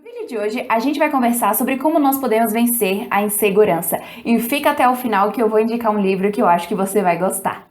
No vídeo de hoje, a gente vai conversar sobre como nós podemos vencer a insegurança. E fica até o final que eu vou indicar um livro que eu acho que você vai gostar.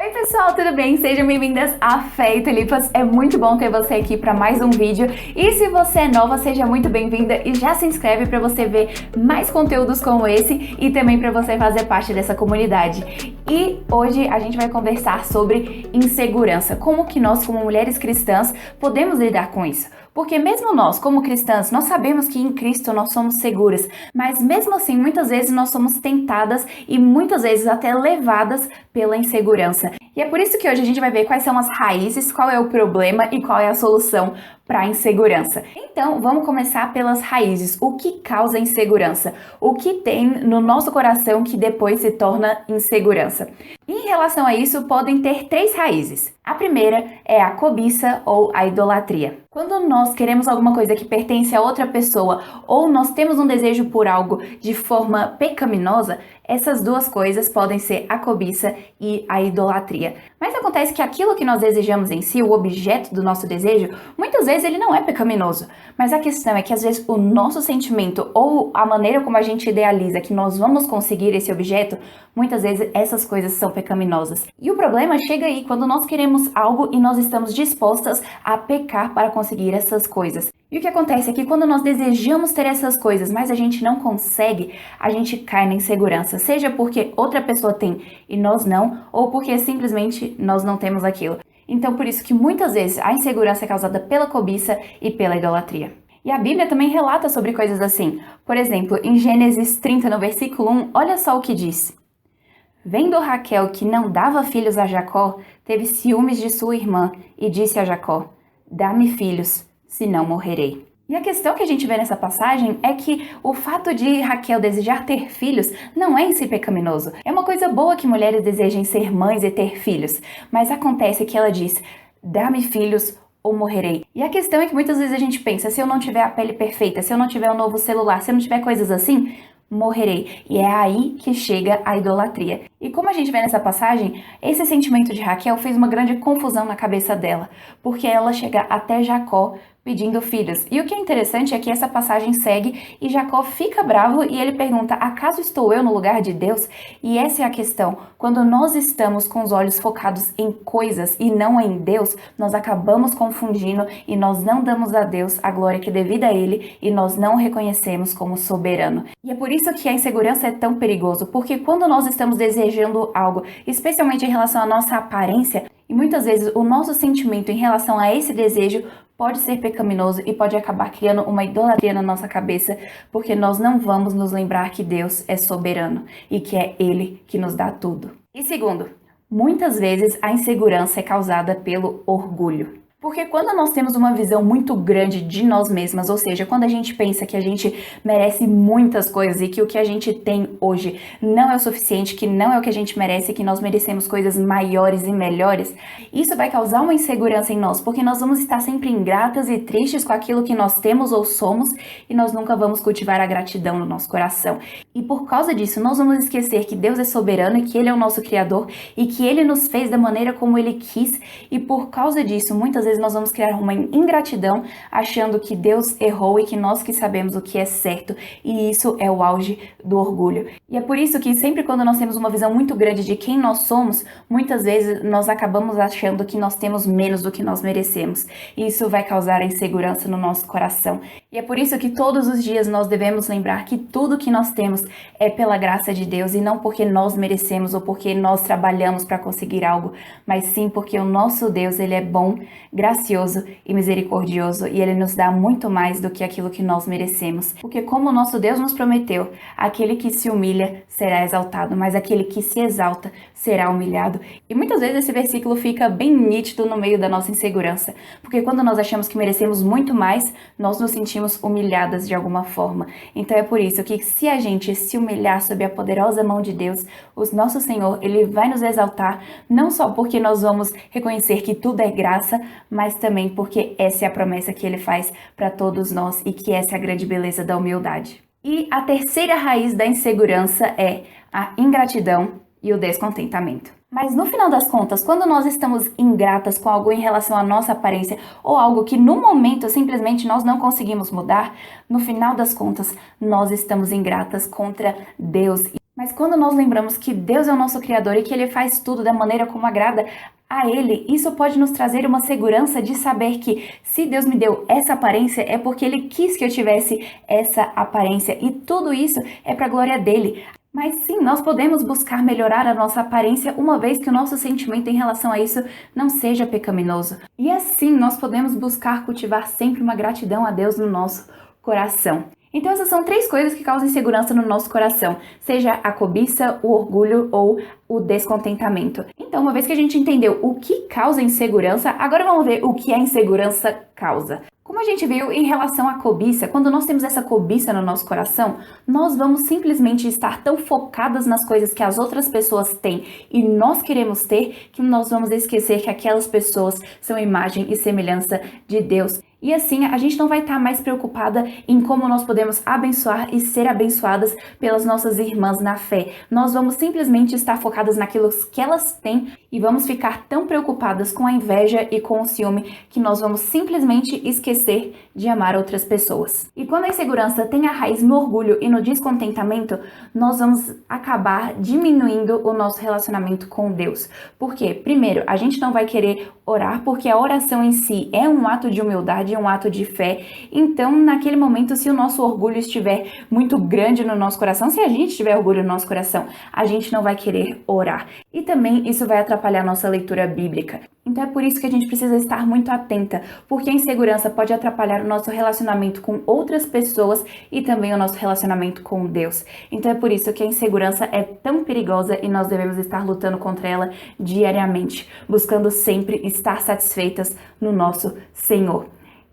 Oi pessoal, tudo bem? Sejam bem-vindas a Fé e Tulipas. É muito bom ter você aqui para mais um vídeo. E se você é nova, seja muito bem-vinda e já se inscreve para você ver mais conteúdos como esse e também para você fazer parte dessa comunidade. E hoje a gente vai conversar sobre insegurança, como que nós, como mulheres cristãs, podemos lidar com isso. Porque mesmo nós, como cristãs, nós sabemos que em Cristo nós somos seguras, mas mesmo assim, muitas vezes nós somos tentadas e muitas vezes até levadas pela insegurança. E é por isso que hoje a gente vai ver quais são as raízes, qual é o problema e qual é a solução para a insegurança. Então, vamos começar pelas raízes. O que causa insegurança? O que tem no nosso coração que depois se torna insegurança? Em relação a isso, podem ter três raízes. A primeira é a cobiça ou a idolatria. Quando nós queremos alguma coisa que pertence a outra pessoa ou nós temos um desejo por algo de forma pecaminosa, essas duas coisas podem ser a cobiça e a idolatria. Mas acontece que aquilo que nós desejamos em si, o objeto do nosso desejo, muitas vezes ele não é pecaminoso. Mas a questão é que às vezes o nosso sentimento ou a maneira como a gente idealiza que nós vamos conseguir esse objeto, muitas vezes essas coisas são pecaminosas. E o problema chega aí quando nós queremos algo e nós estamos dispostas a pecar para conseguir essas coisas. E o que acontece é que quando nós desejamos ter essas coisas, mas a gente não consegue, a gente cai na insegurança, seja porque outra pessoa tem e nós não, ou porque simplesmente nós não temos aquilo. Então, por isso que muitas vezes a insegurança é causada pela cobiça e pela idolatria. E a Bíblia também relata sobre coisas assim. Por exemplo, em Gênesis 30, no versículo 1, olha só o que diz. Vendo Raquel que não dava filhos a Jacó, teve ciúmes de sua irmã e disse a Jacó, dá-me filhos, senão morrerei. E a questão que a gente vê nessa passagem é que o fato de Raquel desejar ter filhos não é em si pecaminoso. É uma coisa boa que mulheres desejem ser mães e ter filhos, mas acontece que ela diz, dá-me filhos ou morrerei. E a questão é que muitas vezes a gente pensa, se eu não tiver a pele perfeita, se eu não tiver um novo celular, se eu não tiver coisas assim, morrerei. E é aí que chega a idolatria. E como a gente vê nessa passagem, esse sentimento de Raquel fez uma grande confusão na cabeça dela, porque ela chega até Jacó pedindo filhos. E o que é interessante é que essa passagem segue e Jacó fica bravo e ele pergunta, acaso estou eu no lugar de Deus? E essa é a questão. Quando nós estamos com os olhos focados em coisas e não em Deus, nós acabamos confundindo e nós não damos a Deus a glória que é devida a Ele e nós não o reconhecemos como soberano. E é por isso que a insegurança é tão perigoso, porque quando nós estamos desejando algo, especialmente em relação à nossa aparência, e muitas vezes o nosso sentimento em relação a esse desejo pode ser pecaminoso e pode acabar criando uma idolatria na nossa cabeça, porque nós não vamos nos lembrar que Deus é soberano e que é Ele que nos dá tudo. E segundo, muitas vezes a insegurança é causada pelo orgulho. Porque quando nós temos uma visão muito grande de nós mesmas, ou seja, quando a gente pensa que a gente merece muitas coisas e que o que a gente tem hoje não é o suficiente, que não é o que a gente merece, que nós merecemos coisas maiores e melhores, isso vai causar uma insegurança em nós, porque nós vamos estar sempre ingratas e tristes com aquilo que nós temos ou somos e nós nunca vamos cultivar a gratidão no nosso coração. E por causa disso, nós vamos esquecer que Deus é soberano e que Ele é o nosso Criador e que Ele nos fez da maneira como Ele quis e por causa disso, muitas vezes nós vamos criar uma ingratidão achando que Deus errou e que nós que sabemos o que é certo e isso é o auge do orgulho. E é por isso que sempre quando nós temos uma visão muito grande de quem nós somos, muitas vezes nós acabamos achando que nós temos menos do que nós merecemos e isso vai causar insegurança no nosso coração. E é por isso que todos os dias nós devemos lembrar que tudo que nós temos é pela graça de Deus e não porque nós merecemos ou porque nós trabalhamos para conseguir algo, mas sim porque o nosso Deus, Ele é bom, gracioso e misericordioso e Ele nos dá muito mais do que aquilo que nós merecemos. Porque como o nosso Deus nos prometeu, aquele que se humilha humilha será exaltado, mas aquele que se exalta será humilhado. E muitas vezes esse versículo fica bem nítido no meio da nossa insegurança, porque quando nós achamos que merecemos muito mais, nós nos sentimos humilhadas de alguma forma. Então é por isso que se a gente se humilhar sob a poderosa mão de Deus, o nosso Senhor, Ele vai nos exaltar, não só porque nós vamos reconhecer que tudo é graça, mas também porque essa é a promessa que Ele faz para todos nós e que essa é a grande beleza da humildade. E a terceira raiz da insegurança é a ingratidão e o descontentamento. Mas no final das contas, quando nós estamos ingratas com algo em relação à nossa aparência ou algo que no momento simplesmente nós não conseguimos mudar, no final das contas nós estamos ingratas contra Deus. Mas quando nós lembramos que Deus é o nosso Criador e que Ele faz tudo da maneira como agrada a Ele, isso pode nos trazer uma segurança de saber que se Deus me deu essa aparência é porque Ele quis que eu tivesse essa aparência e tudo isso é para a glória dEle. Mas sim, nós podemos buscar melhorar a nossa aparência uma vez que o nosso sentimento em relação a isso não seja pecaminoso. E assim nós podemos buscar cultivar sempre uma gratidão a Deus no nosso coração. Então essas são 3 coisas que causam insegurança no nosso coração, seja a cobiça, o orgulho ou o descontentamento. Então, uma vez que a gente entendeu o que causa insegurança, agora vamos ver o que a insegurança causa. Como a gente viu em relação à cobiça, quando nós temos essa cobiça no nosso coração, nós vamos simplesmente estar tão focadas nas coisas que as outras pessoas têm e nós queremos ter, que nós vamos esquecer que aquelas pessoas são imagem e semelhança de Deus. E assim, a gente não vai estar mais preocupada em como nós podemos abençoar e ser abençoadas pelas nossas irmãs na fé. Nós vamos simplesmente estar focadas naquilo que elas têm e vamos ficar tão preocupadas com a inveja e com o ciúme que nós vamos simplesmente esquecer de amar outras pessoas. E quando a insegurança tem a raiz no orgulho e no descontentamento, nós vamos acabar diminuindo o nosso relacionamento com Deus. Por quê? Primeiro, a gente não vai querer orar porque a oração em si é um ato de humildade, é um ato de fé. Então, naquele momento, se o nosso orgulho estiver muito grande no nosso coração, se a gente tiver orgulho no nosso coração, a gente não vai querer orar. E também isso vai atrapalhar a nossa leitura bíblica. Então é por isso que a gente precisa estar muito atenta, porque a insegurança pode atrapalhar o nosso relacionamento com outras pessoas e também o nosso relacionamento com Deus. Então é por isso que a insegurança é tão perigosa e nós devemos estar lutando contra ela diariamente, buscando sempre estar satisfeitas no nosso Senhor.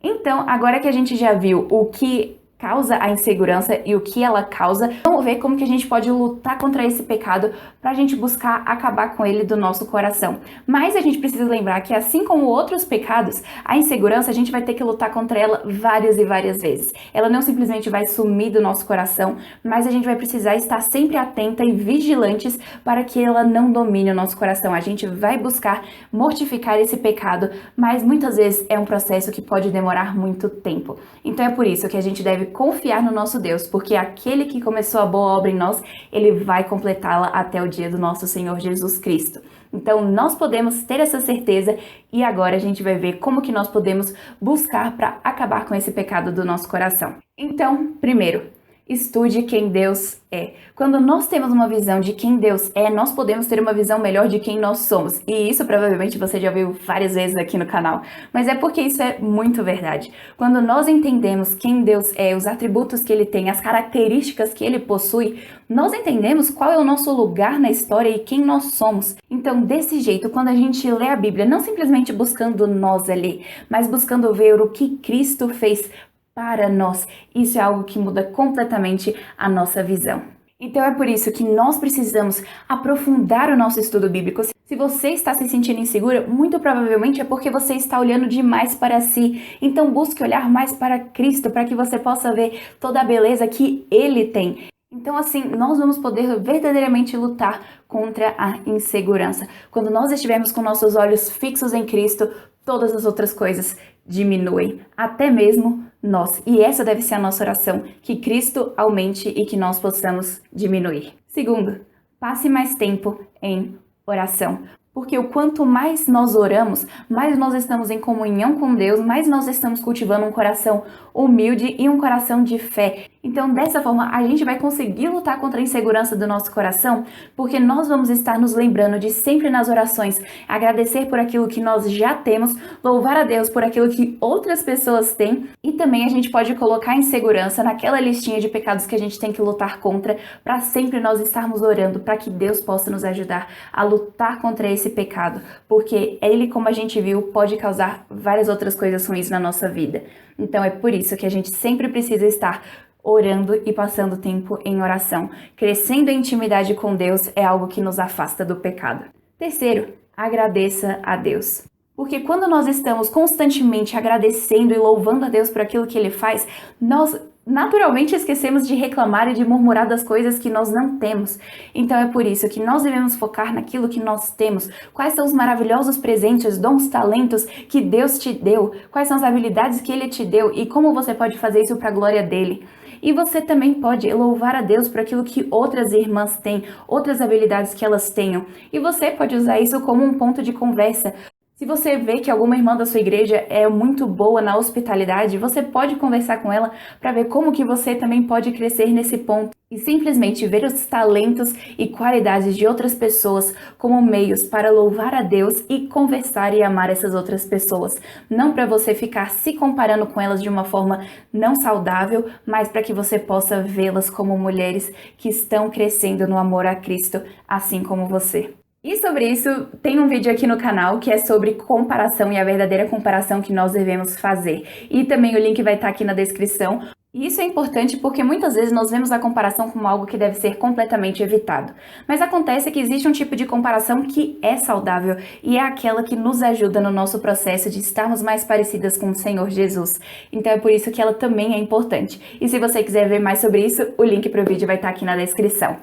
Então, agora que a gente já viu o que causa a insegurança e o que ela causa, vamos ver como que a gente pode lutar contra esse pecado para a gente buscar acabar com ele do nosso coração. Mas a gente precisa lembrar que assim como outros pecados, a insegurança a gente vai ter que lutar contra ela várias e várias vezes. Ela não simplesmente vai sumir do nosso coração, mas a gente vai precisar estar sempre atenta e vigilantes para que ela não domine o nosso coração. A gente vai buscar mortificar esse pecado, mas muitas vezes é um processo que pode demorar muito tempo. Então é por isso que a gente deve confiar no nosso Deus, porque aquele que começou a boa obra em nós, ele vai completá-la até o dia do nosso Senhor Jesus Cristo. Então nós podemos ter essa certeza e agora a gente vai ver como que nós podemos buscar para acabar com esse pecado do nosso coração. Então, primeiro, estude quem Deus é. Quando nós temos uma visão de quem Deus é, nós podemos ter uma visão melhor de quem nós somos. E isso provavelmente você já viu várias vezes aqui no canal. Mas é porque isso é muito verdade. Quando nós entendemos quem Deus é, os atributos que Ele tem, as características que Ele possui, nós entendemos qual é o nosso lugar na história e quem nós somos. Então, desse jeito, quando a gente lê a Bíblia, não simplesmente buscando nós ali, mas buscando ver o que Cristo fez para nós. Isso é algo que muda completamente a nossa visão. Então é por isso que nós precisamos aprofundar o nosso estudo bíblico. Se você está se sentindo insegura, muito provavelmente é porque você está olhando demais para si. Então busque olhar mais para Cristo, para que você possa ver toda a beleza que Ele tem. Então assim, nós vamos poder verdadeiramente lutar contra a insegurança. Quando nós estivermos com nossos olhos fixos em Cristo, todas as outras coisas diminuem, até mesmo nós. E essa deve ser a nossa oração, que Cristo aumente e que nós possamos diminuir. Segundo, passe mais tempo em oração. Porque o quanto mais nós oramos, mais nós estamos em comunhão com Deus, mais nós estamos cultivando um coração humilde e um coração de fé. Então, dessa forma, a gente vai conseguir lutar contra a insegurança do nosso coração, porque nós vamos estar nos lembrando de sempre nas orações agradecer por aquilo que nós já temos, louvar a Deus por aquilo que outras pessoas têm, e também a gente pode colocar a insegurança naquela listinha de pecados que a gente tem que lutar contra, para sempre nós estarmos orando para que Deus possa nos ajudar a lutar contra esse pecado, porque ele, como a gente viu, pode causar várias outras coisas ruins na nossa vida. Então é por isso que a gente sempre precisa estar orando e passando tempo em oração. Crescendo em intimidade com Deus é algo que nos afasta do pecado. Terceiro, agradeça a Deus. Porque quando nós estamos constantemente agradecendo e louvando a Deus por aquilo que Ele faz, nós naturalmente esquecemos de reclamar e de murmurar das coisas que nós não temos. Então é por isso que nós devemos focar naquilo que nós temos. Quais são os maravilhosos presentes, dons, talentos que Deus te deu? Quais são as habilidades que Ele te deu e como você pode fazer isso para a glória dele? E você também pode louvar a Deus por aquilo que outras irmãs têm, outras habilidades que elas tenham. E você pode usar isso como um ponto de conversa. Se você vê que alguma irmã da sua igreja é muito boa na hospitalidade, você pode conversar com ela para ver como que você também pode crescer nesse ponto. E simplesmente ver os talentos e qualidades de outras pessoas como meios para louvar a Deus e conversar e amar essas outras pessoas. Não para você ficar se comparando com elas de uma forma não saudável, mas para que você possa vê-las como mulheres que estão crescendo no amor a Cristo, assim como você. E sobre isso, tem um vídeo aqui no canal que é sobre comparação e a verdadeira comparação que nós devemos fazer. E também o link vai estar aqui na descrição. E isso é importante porque muitas vezes nós vemos a comparação como algo que deve ser completamente evitado. Mas acontece que existe um tipo de comparação que é saudável e é aquela que nos ajuda no nosso processo de estarmos mais parecidas com o Senhor Jesus. Então é por isso que ela também é importante. E se você quiser ver mais sobre isso, o link para o vídeo vai estar aqui na descrição.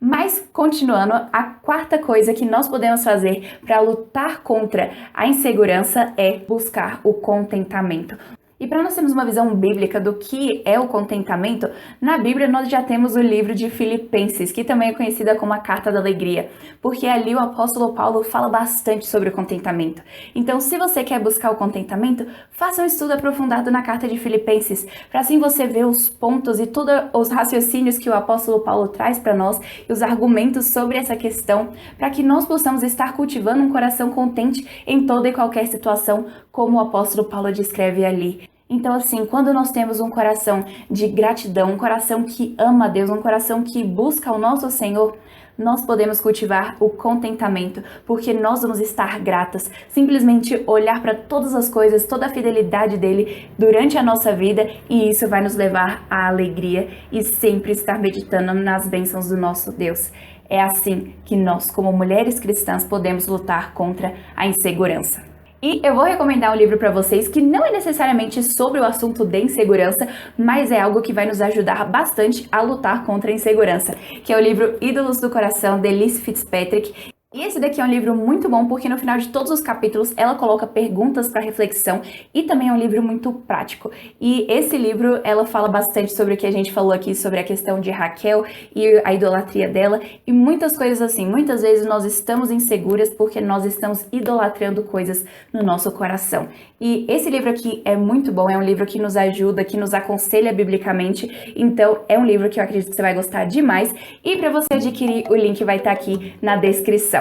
Mas, continuando, a quarta coisa que nós podemos fazer para lutar contra a insegurança é buscar o contentamento. E para nós termos uma visão bíblica do que é o contentamento, na Bíblia nós já temos o livro de Filipenses, que também é conhecida como a Carta da Alegria, porque ali o apóstolo Paulo fala bastante sobre o contentamento. Então, se você quer buscar o contentamento, faça um estudo aprofundado na Carta de Filipenses, para assim você ver os pontos e todos os raciocínios que o apóstolo Paulo traz para nós e os argumentos sobre essa questão, para que nós possamos estar cultivando um coração contente em toda e qualquer situação, como o apóstolo Paulo descreve ali. Então, assim, quando nós temos um coração de gratidão, um coração que ama a Deus, um coração que busca o nosso Senhor, nós podemos cultivar o contentamento, porque nós vamos estar gratas, simplesmente olhar para todas as coisas, toda a fidelidade dele durante a nossa vida, e isso vai nos levar à alegria e sempre estar meditando nas bênçãos do nosso Deus. É assim que nós, como mulheres cristãs, podemos lutar contra a insegurança. E eu vou recomendar um livro para vocês que não é necessariamente sobre o assunto de insegurança, mas é algo que vai nos ajudar bastante a lutar contra a insegurança, que é o livro Ídolos do Coração, de Elyse Fitzpatrick. E esse daqui é um livro muito bom porque no final de todos os capítulos ela coloca perguntas para reflexão e também é um livro muito prático. E esse livro ela fala bastante sobre o que a gente falou aqui, sobre a questão de Raquel e a idolatria dela e muitas coisas assim. Muitas vezes nós estamos inseguras porque nós estamos idolatrando coisas no nosso coração. E esse livro aqui é muito bom, é um livro que nos ajuda, que nos aconselha biblicamente. Então é um livro que eu acredito que você vai gostar demais. E para você adquirir, o link vai estar aqui na descrição.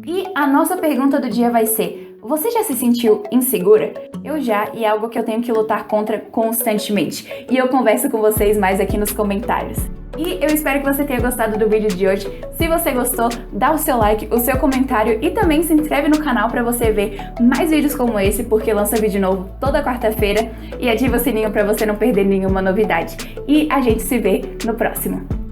E a nossa pergunta do dia vai ser: você já se sentiu insegura? Eu já, e é algo que eu tenho que lutar contra constantemente. E eu converso com vocês mais aqui nos comentários. E eu espero que você tenha gostado do vídeo de hoje. Se você gostou, dá o seu like, o seu comentário e também se inscreve no canal para você ver mais vídeos como esse, porque lança vídeo novo toda quarta-feira, e ativa o sininho para você não perder nenhuma novidade. E a gente se vê no próximo.